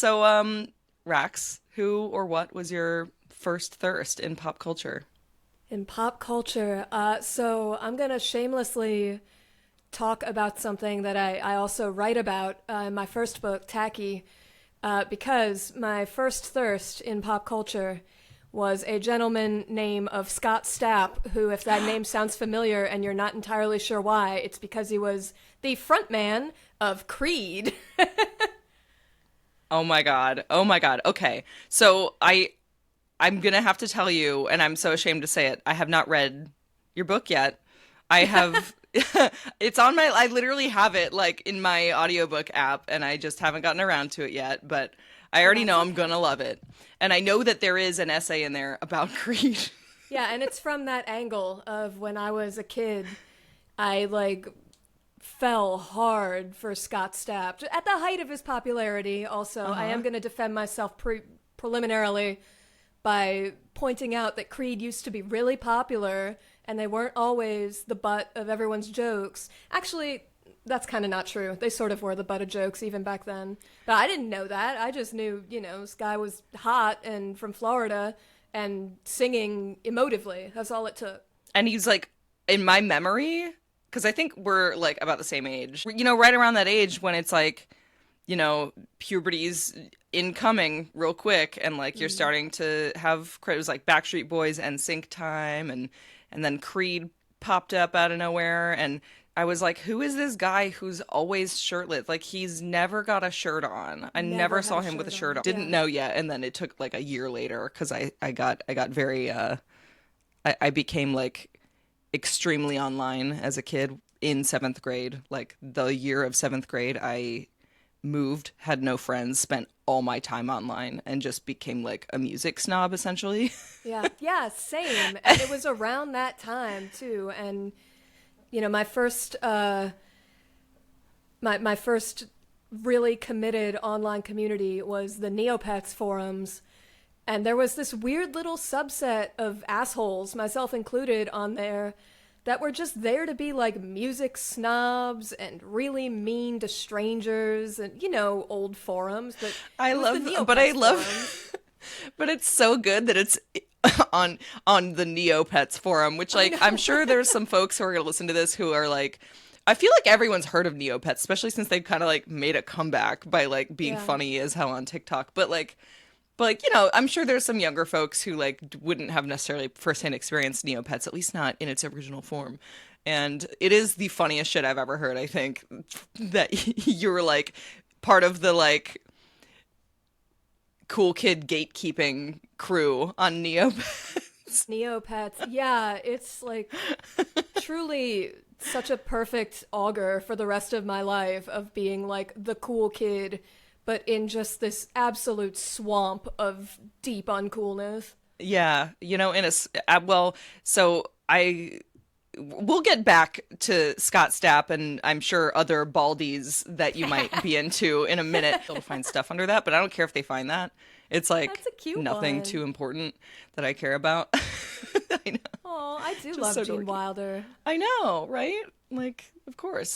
So, Rax, who or what was your first thirst in pop culture? In pop culture, so I'm gonna shamelessly talk about something that I also write about in my first book, Tacky, because my first thirst in pop culture was a gentleman named of Scott Stapp, who, if that name sounds familiar and you're not entirely sure why, it's because he was the frontman of Creed. Oh my God. Oh my God. Okay. So I'm gonna have to tell you, and I'm so ashamed to say it, I have not read your book yet. I have it's on my I literally have it like in my audiobook app and I just haven't gotten around to it yet, but I already That's know I'm okay. gonna love it. And I know that there is an essay in there about Creed. Yeah, and it's from that angle of when I was a kid, I fell hard for Scott Stapp at the height of his popularity. Also, I am Uh-huh. going to defend myself preliminarily by pointing out that Creed used to be really popular and they weren't always the butt of everyone's jokes. Actually, that's kind of not true. They sort of were the butt of jokes even back then. But I didn't know that. I just knew, this guy was hot and from Florida and singing emotively. That's all it took. And he's like in my memory, because I think we're like about the same age. You know, right around that age when it's like, puberty's incoming real quick and like you're Mm. starting to have it was like Backstreet Boys and Sync Time and then Creed popped up out of nowhere and I was like, who is this guy who's always shirtless? Like he's never got a shirt on. I Never never had saw a him with a shirt shirt on. on. Didn't Yeah. know yet, and then it took like a year later because I got very I became like extremely online as a kid in seventh grade. Like the year of seventh grade, I moved, had no friends, spent all my time online, and just became like a music snob essentially. Yeah, yeah, same. And it was around that time too. And my first really committed online community was the Neopets forums. And there was this weird little subset of assholes, myself included, on there that were just there to be like music snobs and really mean to strangers and old forums, but I it was the love, but I Neopets forums. love, but it's so good that it's on the Neopets forum, which I like I'm know. sure there's some folks who are gonna listen to this who are like, I feel like everyone's heard of Neopets, especially since they've kind of like made a comeback by like being Yeah. funny as hell on TikTok. But I'm sure there's some younger folks who like wouldn't have necessarily firsthand experienced Neopets, at least not in its original form. And it is the funniest shit I've ever heard, I think, that you were like part of the like cool kid gatekeeping crew on Neopets. Neopets. Yeah, it's like truly such a perfect augur for the rest of my life of being like the cool kid, but in just this absolute swamp of deep uncoolness. Yeah, in well, so I we'll get back to Scott Stapp and I'm sure other baldies that you might be into in a minute. They'll find stuff under that, but I don't care if they find that. It's like That's a cute nothing one. too important that I care about. I know. Oh, I do Just love so Gene dorky. Wilder. I know, right? Like, of course.